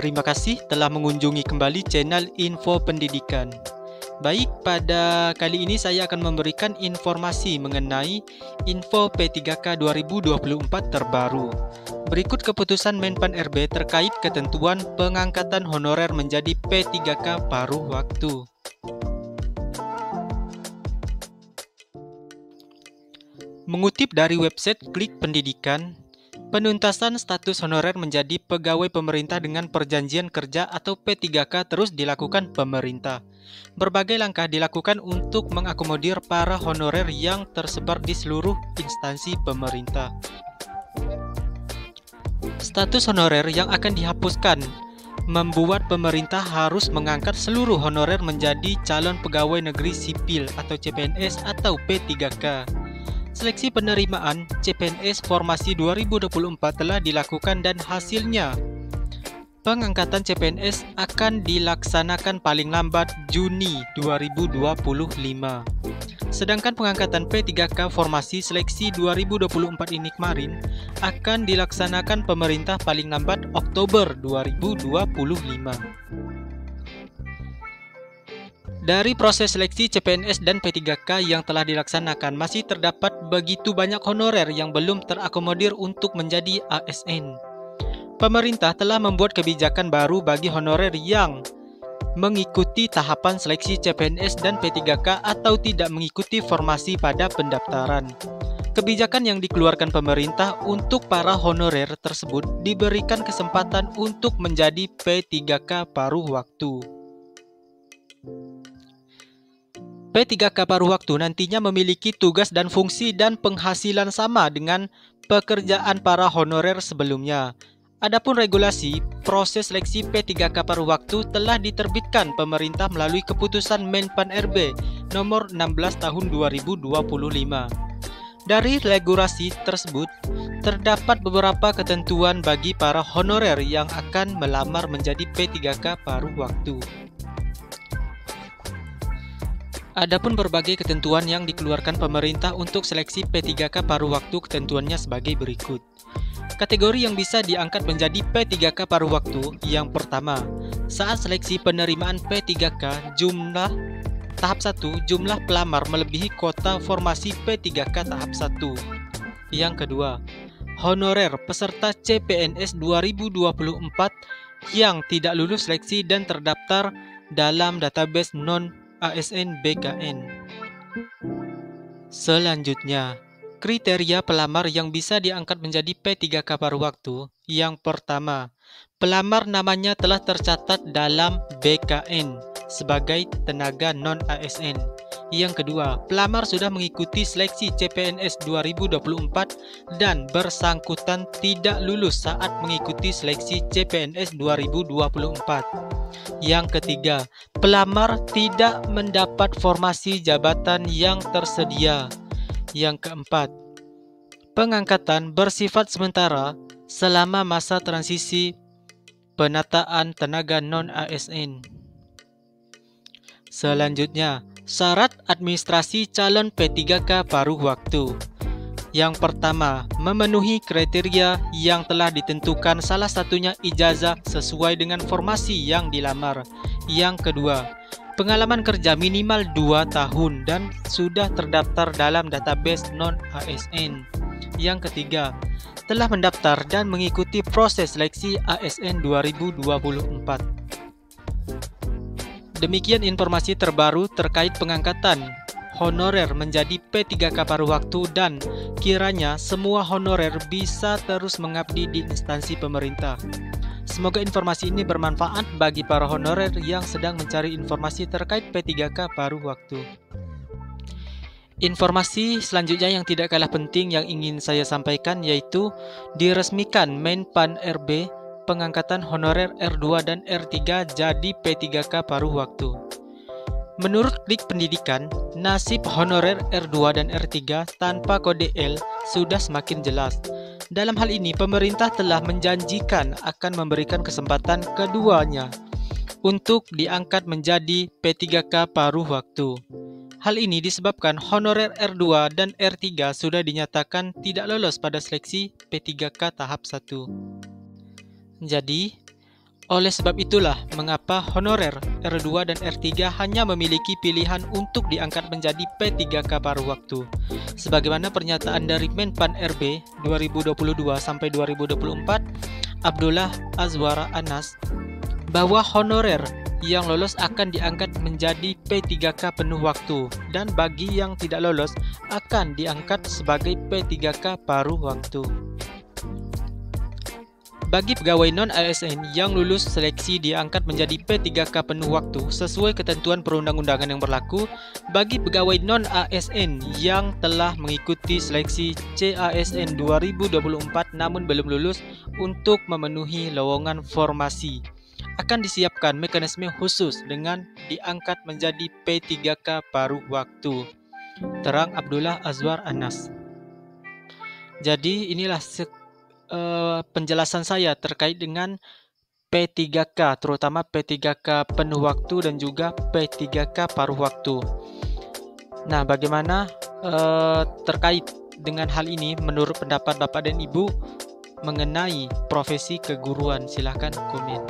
Terima kasih telah mengunjungi kembali channel Info Pendidikan. Baik, pada kali ini saya akan memberikan informasi mengenai info P3K 2024 terbaru. Berikut keputusan Menpan RB terkait ketentuan pengangkatan honorer menjadi P3K paruh waktu. Mengutip dari website Klik Pendidikan, penuntasan status honorer menjadi pegawai pemerintah dengan perjanjian kerja atau P3K terus dilakukan pemerintah. Berbagai langkah dilakukan untuk mengakomodir para honorer yang tersebar di seluruh instansi pemerintah. Status honorer yang akan dihapuskan membuat pemerintah harus mengangkat seluruh honorer menjadi calon pegawai negeri sipil atau CPNS atau P3K. Seleksi penerimaan CPNS Formasi 2024 telah dilakukan dan hasilnya pengangkatan CPNS akan dilaksanakan paling lambat Juni 2025. Sedangkan pengangkatan P3K Formasi Seleksi 2024 ini kemarin akan dilaksanakan pemerintah paling lambat Oktober 2025. Dari proses seleksi CPNS dan P3K yang telah dilaksanakan, masih terdapat begitu banyak honorer yang belum terakomodir untuk menjadi ASN. Pemerintah telah membuat kebijakan baru bagi honorer yang mengikuti tahapan seleksi CPNS dan P3K atau tidak mengikuti formasi pada pendaftaran. Kebijakan yang dikeluarkan pemerintah untuk para honorer tersebut diberikan kesempatan untuk menjadi P3K paruh waktu. P3K paruh waktu nantinya memiliki tugas dan fungsi dan penghasilan sama dengan pekerjaan para honorer sebelumnya. Adapun regulasi proses seleksi P3K paruh waktu telah diterbitkan pemerintah melalui keputusan Menpan RB nomor 16 tahun 2025. Dari regulasi tersebut terdapat beberapa ketentuan bagi para honorer yang akan melamar menjadi P3K paruh waktu. Adapun berbagai ketentuan yang dikeluarkan pemerintah untuk seleksi P3K paruh waktu, ketentuannya sebagai berikut. Kategori yang bisa diangkat menjadi P3K paruh waktu. Yang pertama, saat seleksi penerimaan P3K tahap 1, jumlah pelamar melebihi kuota formasi P3K tahap 1. Yang kedua, honorer peserta CPNS 2024 yang tidak lulus seleksi dan terdaftar dalam database non-ASN BKN. Selanjutnya, kriteria pelamar yang bisa diangkat menjadi P3K paruh waktu. Yang pertama, pelamar namanya telah tercatat dalam BKN sebagai tenaga non-ASN. Yang kedua, pelamar sudah mengikuti seleksi CPNS 2024 dan bersangkutan tidak lulus saat mengikuti seleksi CPNS 2024. Yang ketiga, pelamar tidak mendapat formasi jabatan yang tersedia. Yang keempat, pengangkatan bersifat sementara selama masa transisi penataan tenaga non-ASN. Selanjutnya, syarat administrasi calon P3K paruh waktu. Yang pertama, memenuhi kriteria yang telah ditentukan, salah satunya ijazah sesuai dengan formasi yang dilamar. Yang kedua, pengalaman kerja minimal 2 tahun dan sudah terdaftar dalam database non-ASN. Yang ketiga, telah mendaftar dan mengikuti proses seleksi ASN 2024. Demikian informasi terbaru terkait pengangkatan honorer menjadi P3K paruh waktu, dan kiranya semua honorer bisa terus mengabdi di instansi pemerintah. Semoga informasi ini bermanfaat bagi para honorer yang sedang mencari informasi terkait P3K paruh waktu. Informasi selanjutnya yang tidak kalah penting yang ingin saya sampaikan yaitu diresmikan Menpan RB pengangkatan honorer R2 dan R3 jadi P3K paruh waktu. Menurut Klik Pendidikan, nasib honorer R2 dan R3 tanpa kode L sudah semakin jelas. Dalam hal ini, pemerintah telah menjanjikan akan memberikan kesempatan keduanya untuk diangkat menjadi P3K paruh waktu. Hal ini disebabkan honorer R2 dan R3 sudah dinyatakan tidak lolos pada seleksi P3K tahap 1. Jadi, Oleh sebab itulah mengapa honorer R2 dan R3 hanya memiliki pilihan untuk diangkat menjadi P3K paruh waktu. Sebagaimana pernyataan dari Menpan RB 2022 sampai 2024, Abdullah Azwar Anas, bahwa honorer yang lolos akan diangkat menjadi P3K penuh waktu dan bagi yang tidak lolos akan diangkat sebagai P3K paruh waktu. Bagi pegawai non-ASN yang lulus seleksi diangkat menjadi P3K penuh waktu sesuai ketentuan perundang-undangan yang berlaku. Bagi pegawai non-ASN yang telah mengikuti seleksi CASN 2024 namun belum lulus untuk memenuhi lowongan formasi, akan disiapkan mekanisme khusus dengan diangkat menjadi P3K paruh waktu, terang Abdullah Azwar Anas. Jadi inilah penjelasan saya terkait dengan P3K, terutama P3K penuh waktu dan juga P3K paruh waktu. Nah, bagaimana terkait dengan hal ini menurut pendapat Bapak dan Ibu mengenai profesi keguruan? Silahkan komen.